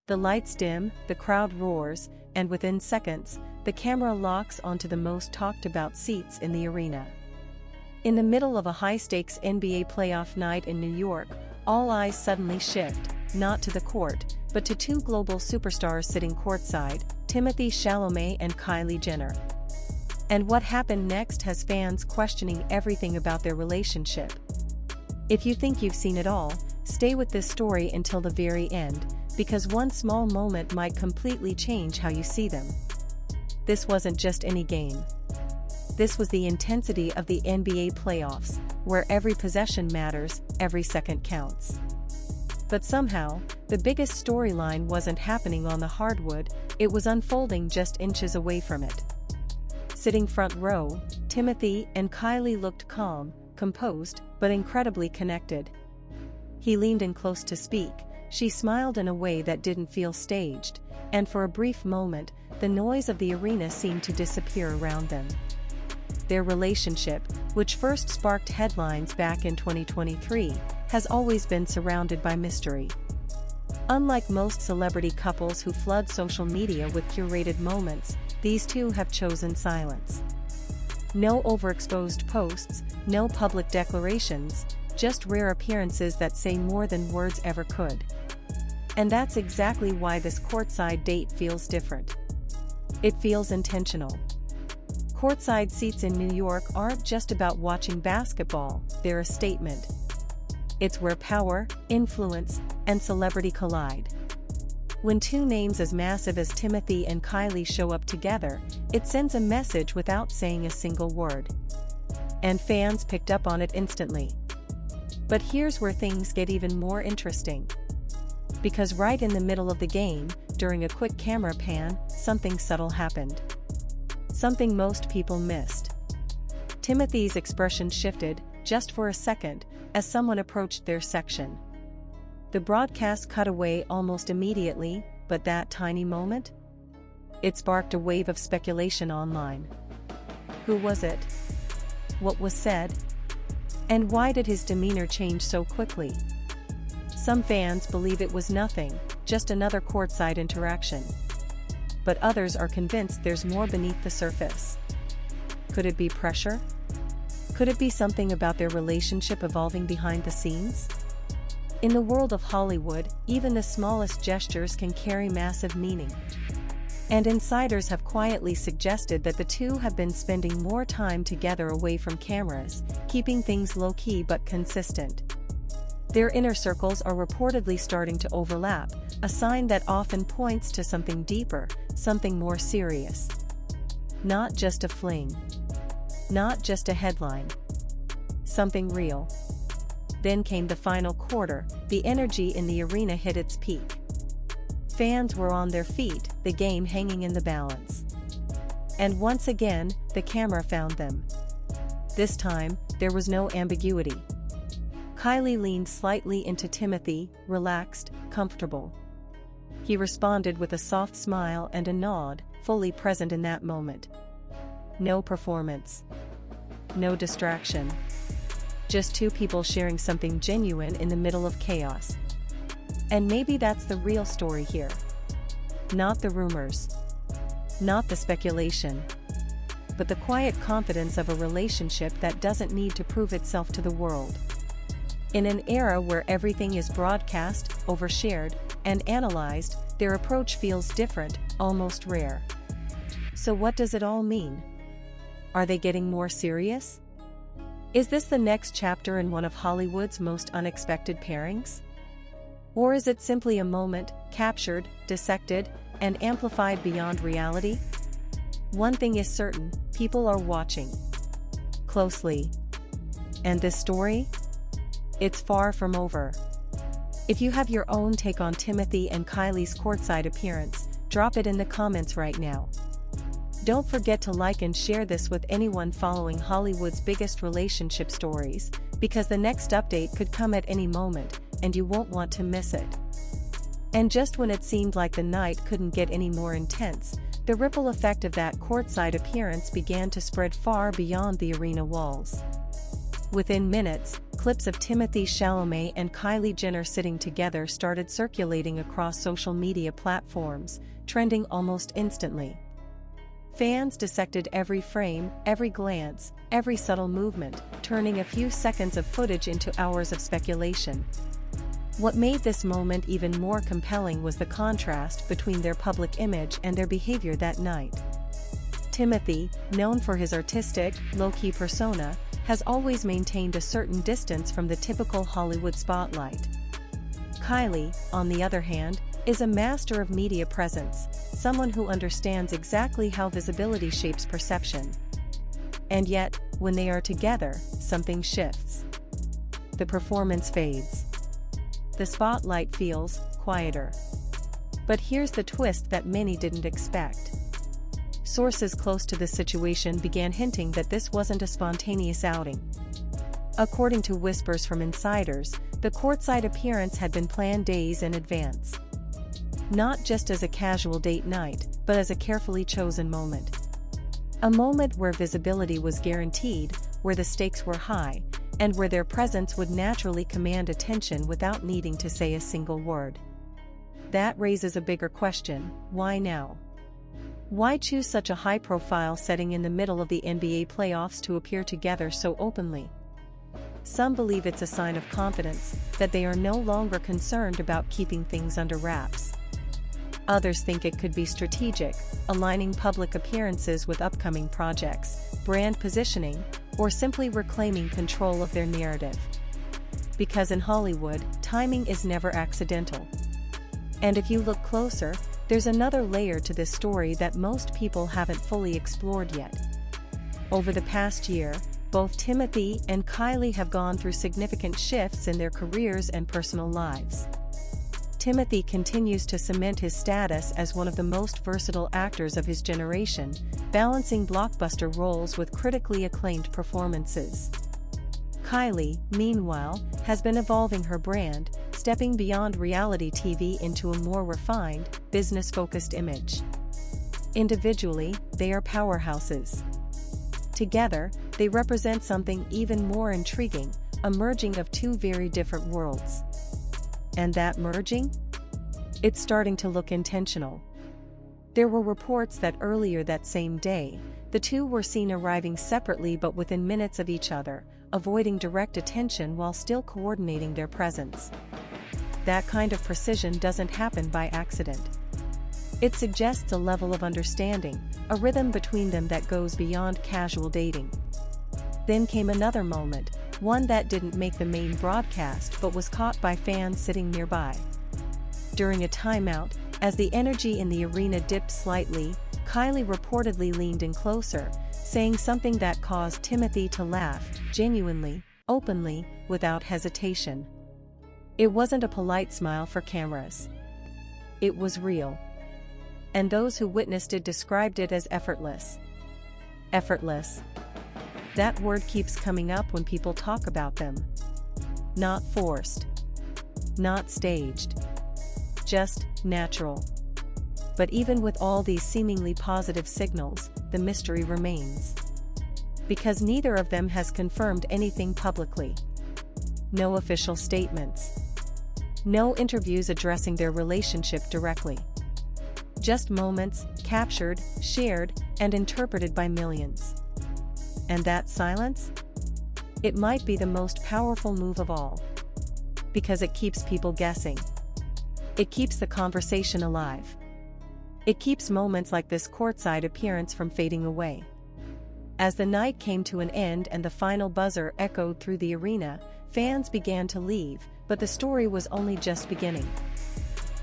The lights dim, the crowd roars, and within seconds, the camera locks onto the most talked about seats in the arena. In the middle of a high-stakes NBA playoff night in New York, all eyes suddenly shift, not to the court, but to two global superstars sitting courtside, Timothée Chalamet and Kylie Jenner. And what happened next has fans questioning everything about their relationship. If you think you've seen it all, stay with this story until the very end, because one small moment might completely change how you see them. This wasn't just any game. This was the intensity of the NBA playoffs, where every possession matters, every second counts. But somehow, the biggest storyline wasn't happening on the hardwood, it was unfolding just inches away from it. Sitting front row, Timothée and Kylie looked calm, composed, but incredibly connected. He leaned in close to speak, she smiled in a way that didn't feel staged, and for a brief moment, the noise of the arena seemed to disappear around them. Their relationship, which first sparked headlines back in 2023, has always been surrounded by mystery. Unlike most celebrity couples who flood social media with curated moments, these two have chosen silence. No overexposed posts, no public declarations, just rare appearances that say more than words ever could. And that's exactly why this courtside date feels different. It feels intentional. Courtside seats in New York aren't just about watching basketball, they're a statement. It's where power, influence, and celebrity collide. When two names as massive as Timothée and Kylie show up together, it sends a message without saying a single word. And fans picked up on it instantly. But here's where things get even more interesting. Because right in the middle of the game, during a quick camera pan, something subtle happened. Something most people missed. Timothée's expression shifted, just for a second, as someone approached their section. The broadcast cut away almost immediately, but that tiny moment? It sparked a wave of speculation online. Who was it? What was said? And why did his demeanor change so quickly? Some fans believe it was nothing, just another courtside interaction. But others are convinced there's more beneath the surface. Could it be pressure? Could it be something about their relationship evolving behind the scenes? In the world of Hollywood, even the smallest gestures can carry massive meaning. And insiders have quietly suggested that the two have been spending more time together away from cameras, keeping things low-key but consistent. Their inner circles are reportedly starting to overlap, a sign that often points to something deeper, something more serious. Not just a fling. Not just a headline. Something real. Then came the final quarter, the energy in the arena hit its peak. Fans were on their feet, the game hanging in the balance. And once again, the camera found them. This time, there was no ambiguity. Kylie leaned slightly into Timothée, relaxed, comfortable. He responded with a soft smile and a nod, fully present in that moment. No performance. No distraction. Just two people sharing something genuine in the middle of chaos. And maybe that's the real story here. Not the rumors. Not the speculation. But the quiet confidence of a relationship that doesn't need to prove itself to the world. In an era where everything is broadcast, overshared, and analyzed, their approach feels different, almost rare. So what does it all mean? Are they getting more serious? Is this the next chapter in one of Hollywood's most unexpected pairings? Or is it simply a moment, captured, dissected, and amplified beyond reality? One thing is certain, people are watching. Closely. And this story? It's far from over. If you have your own take on Timothée and Kylie's courtside appearance, drop it in the comments right now. Don't forget to like and share this with anyone following Hollywood's biggest relationship stories, because the next update could come at any moment, and you won't want to miss it. And just when it seemed like the night couldn't get any more intense, the ripple effect of that courtside appearance began to spread far beyond the arena walls. Within minutes, clips of Timothée Chalamet and Kylie Jenner sitting together started circulating across social media platforms, trending almost instantly. Fans dissected every frame, every glance, every subtle movement, turning a few seconds of footage into hours of speculation. What made this moment even more compelling was the contrast between their public image and their behavior that night. Timothée, known for his artistic, low-key persona, has always maintained a certain distance from the typical Hollywood spotlight. Kylie, on the other hand, is a master of media presence, someone who understands exactly how visibility shapes perception. And yet, when they are together, something shifts. The performance fades. The spotlight feels quieter. But here's the twist that many didn't expect. Sources close to the situation began hinting that this wasn't a spontaneous outing. According to whispers from insiders, the courtside appearance had been planned days in advance. Not just as a casual date night, but as a carefully chosen moment. A moment where visibility was guaranteed, where the stakes were high, and where their presence would naturally command attention without needing to say a single word. That raises a bigger question: why now? Why choose such a high-profile setting in the middle of the NBA playoffs to appear together so openly? Some believe it's a sign of confidence, that they are no longer concerned about keeping things under wraps. Others think it could be strategic, aligning public appearances with upcoming projects, brand positioning, or simply reclaiming control of their narrative. Because in Hollywood, timing is never accidental. And if you look closer, there's another layer to this story that most people haven't fully explored yet. Over the past year, both Timothée and Kylie have gone through significant shifts in their careers and personal lives. Timothée continues to cement his status as one of the most versatile actors of his generation, balancing blockbuster roles with critically acclaimed performances. Kylie, meanwhile, has been evolving her brand, stepping beyond reality TV into a more refined, business-focused image. Individually, they are powerhouses. Together, they represent something even more intriguing, a merging of two very different worlds. And that merging? It's starting to look intentional. There were reports that earlier that same day, the two were seen arriving separately but within minutes of each other, avoiding direct attention while still coordinating their presence. That kind of precision doesn't happen by accident. It suggests a level of understanding, a rhythm between them that goes beyond casual dating. Then came another moment, one that didn't make the main broadcast but was caught by fans sitting nearby. During a timeout, as the energy in the arena dipped slightly, Kylie reportedly leaned in closer, saying something that caused Timothée to laugh, genuinely, openly, without hesitation. It wasn't a polite smile for cameras. It was real. And those who witnessed it described it as effortless. Effortless. That word keeps coming up when people talk about them. Not forced. Not staged. Just natural. But even with all these seemingly positive signals, the mystery remains. Because neither of them has confirmed anything publicly. No official statements. No interviews addressing their relationship directly. Just moments, captured, shared, and interpreted by millions. And that silence? It might be the most powerful move of all. Because it keeps people guessing. It keeps the conversation alive. It keeps moments like this courtside appearance from fading away. As the night came to an end and the final buzzer echoed through the arena, fans began to leave, but the story was only just beginning.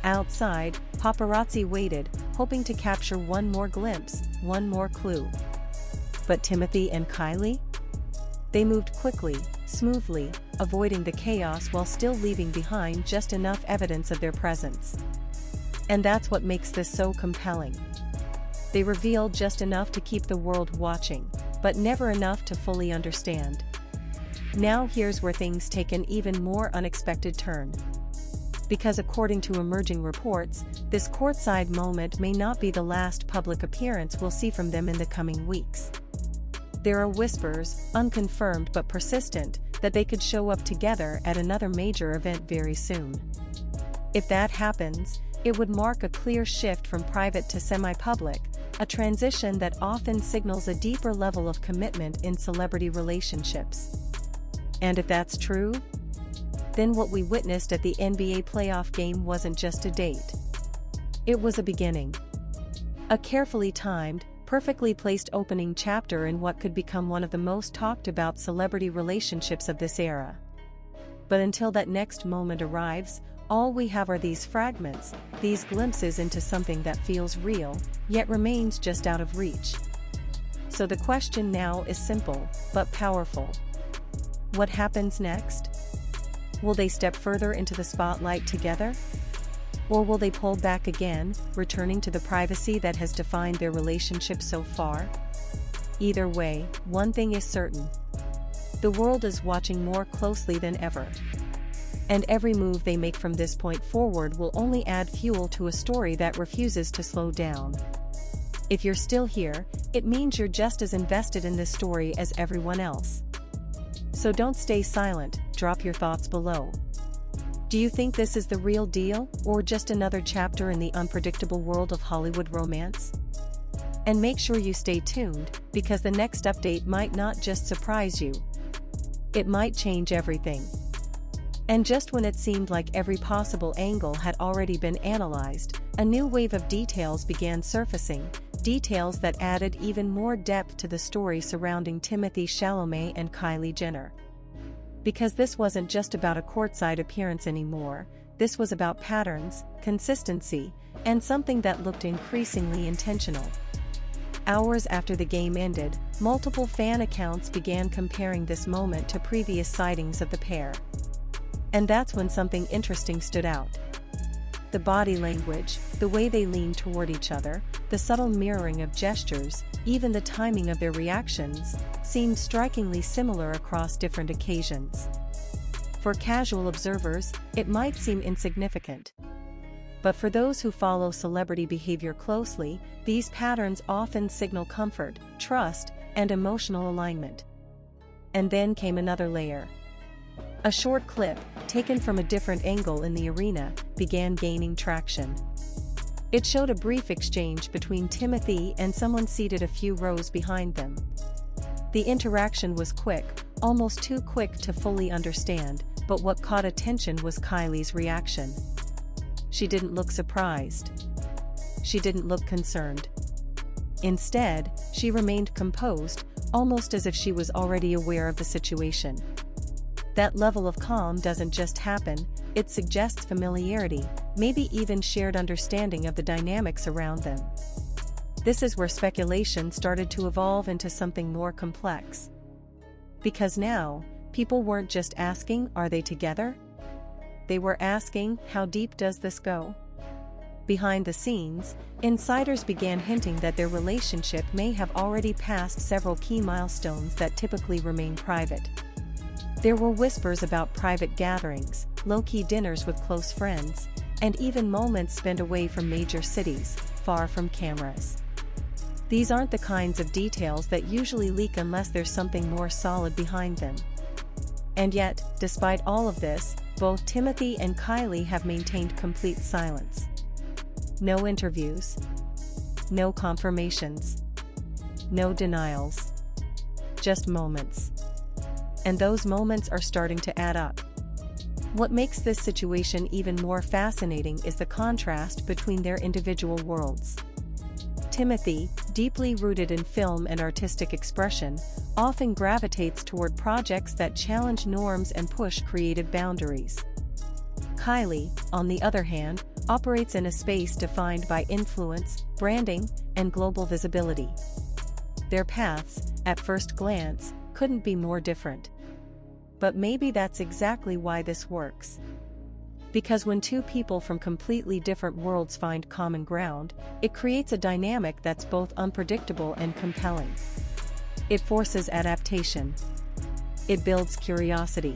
Outside, paparazzi waited, hoping to capture one more glimpse, one more clue. But Timothée and Kylie? They moved quickly, smoothly, avoiding the chaos while still leaving behind just enough evidence of their presence. And that's what makes this so compelling. They revealed just enough to keep the world watching, but never enough to fully understand. Now here's where things take an even more unexpected turn. Because according to emerging reports, this courtside moment may not be the last public appearance we'll see from them in the coming weeks. There are whispers, unconfirmed but persistent, that they could show up together at another major event very soon. If that happens, it would mark a clear shift from private to semi-public, a transition that often signals a deeper level of commitment in celebrity relationships. And if that's true, then what we witnessed at the NBA playoff game wasn't just a date. It was a beginning. A carefully timed, perfectly placed opening chapter in what could become one of the most talked about celebrity relationships of this era. But until that next moment arrives, all we have are these fragments, these glimpses into something that feels real, yet remains just out of reach. So the question now is simple, but powerful. What happens next? Will they step further into the spotlight together? Or will they pull back again, returning to the privacy that has defined their relationship so far? Either way, one thing is certain. The world is watching more closely than ever. And every move they make from this point forward will only add fuel to a story that refuses to slow down. If you're still here, it means you're just as invested in this story as everyone else. So don't stay silent, drop your thoughts below. Do you think this is the real deal, or just another chapter in the unpredictable world of Hollywood romance? And make sure you stay tuned, because the next update might not just surprise you. It might change everything. And just when it seemed like every possible angle had already been analyzed, a new wave of details began surfacing, details that added even more depth to the story surrounding Timothée Chalamet and Kylie Jenner. Because this wasn't just about a courtside appearance anymore, this was about patterns, consistency, and something that looked increasingly intentional. Hours after the game ended, multiple fan accounts began comparing this moment to previous sightings of the pair. And that's when something interesting stood out. The body language, the way they leaned toward each other, the subtle mirroring of gestures, even the timing of their reactions, seemed strikingly similar across different occasions. For casual observers, it might seem insignificant. But for those who follow celebrity behavior closely, these patterns often signal comfort, trust, and emotional alignment. And then came another layer. A short clip, taken from a different angle in the arena, began gaining traction. It showed a brief exchange between Timothée and someone seated a few rows behind them. The interaction was quick, almost too quick to fully understand, but what caught attention was Kylie's reaction. She didn't look surprised. She didn't look concerned. Instead, she remained composed, almost as if she was already aware of the situation. That level of calm doesn't just happen, it suggests familiarity, maybe even shared understanding of the dynamics around them. This is where speculation started to evolve into something more complex. Because now, people weren't just asking, are they together? They were asking, how deep does this go? Behind the scenes, insiders began hinting that their relationship may have already passed several key milestones that typically remain private. There were whispers about private gatherings, low-key dinners with close friends, and even moments spent away from major cities, far from cameras. These aren't the kinds of details that usually leak unless there's something more solid behind them. And yet, despite all of this, both Timothée and Kylie have maintained complete silence. No interviews. No confirmations. No denials. Just moments. And those moments are starting to add up. What makes this situation even more fascinating is the contrast between their individual worlds. Timothée, deeply rooted in film and artistic expression, often gravitates toward projects that challenge norms and push creative boundaries. Kylie, on the other hand, operates in a space defined by influence, branding, and global visibility. Their paths, at first glance, couldn't be more different. But maybe that's exactly why this works. Because when two people from completely different worlds find common ground, it creates a dynamic that's both unpredictable and compelling. It forces adaptation. It builds curiosity.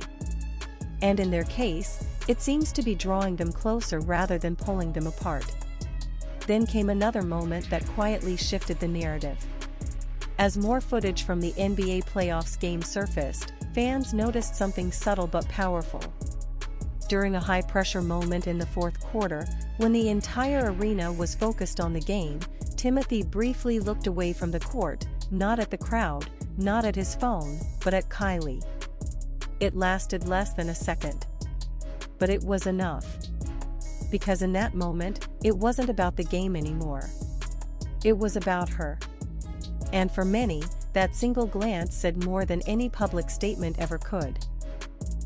And in their case, it seems to be drawing them closer rather than pulling them apart. Then came another moment that quietly shifted the narrative. As more footage from the NBA playoffs game surfaced, fans noticed something subtle but powerful. During a high-pressure moment in the fourth quarter, when the entire arena was focused on the game, Timothée briefly looked away from the court, not at the crowd, not at his phone, but at Kylie. It lasted less than a second. But it was enough. Because in that moment, it wasn't about the game anymore. It was about her. And for many, that single glance said more than any public statement ever could.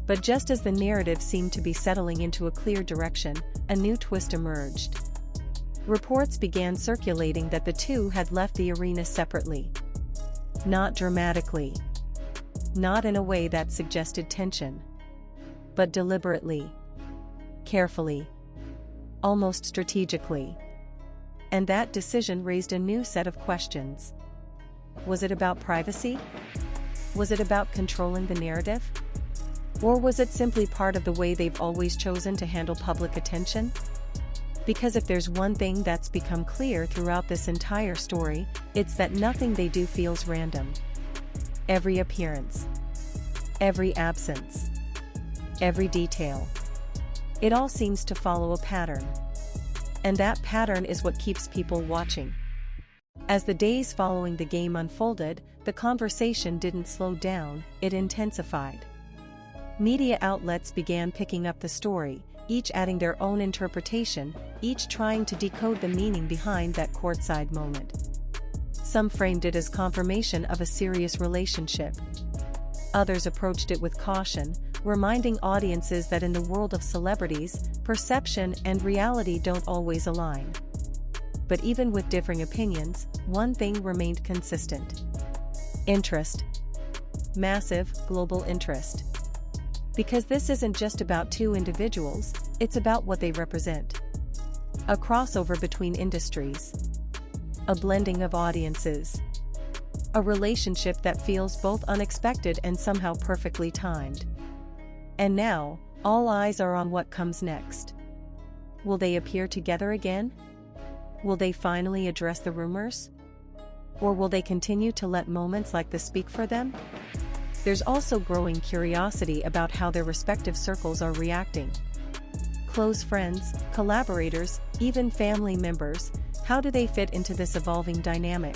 But just as the narrative seemed to be settling into a clear direction, a new twist emerged. Reports began circulating that the two had left the arena separately. Not dramatically. Not in a way that suggested tension. But deliberately. Carefully. Almost strategically. And that decision raised a new set of questions. Was it about privacy? Was it about controlling the narrative? Or was it simply part of the way they've always chosen to handle public attention? Because if there's one thing that's become clear throughout this entire story, it's that nothing they do feels random. Every appearance. Every absence. Every detail. It all seems to follow a pattern. And that pattern is what keeps people watching. As the days following the game unfolded, the conversation didn't slow down, it intensified. Media outlets began picking up the story, each adding their own interpretation, each trying to decode the meaning behind that courtside moment. Some framed it as confirmation of a serious relationship. Others approached it with caution, reminding audiences that in the world of celebrities, perception and reality don't always align. But even with differing opinions, one thing remained consistent. Interest. Massive, global interest. Because this isn't just about two individuals, it's about what they represent. A crossover between industries. A blending of audiences. A relationship that feels both unexpected and somehow perfectly timed. And now, all eyes are on what comes next. Will they appear together again? Will they finally address the rumors? Or will they continue to let moments like this speak for them? There's also growing curiosity about how their respective circles are reacting. Close friends, collaborators, even family members, how do they fit into this evolving dynamic?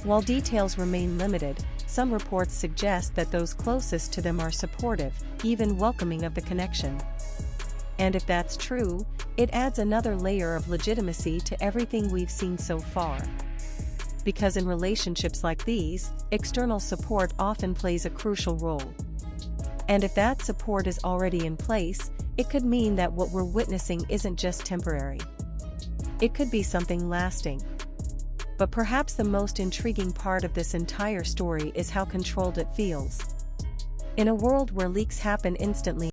While details remain limited, some reports suggest that those closest to them are supportive, even welcoming of the connection. And if that's true, it adds another layer of legitimacy to everything we've seen so far. Because in relationships like these, external support often plays a crucial role. And if that support is already in place, it could mean that what we're witnessing isn't just temporary. It could be something lasting. But perhaps the most intriguing part of this entire story is how controlled it feels. In a world where leaks happen instantly,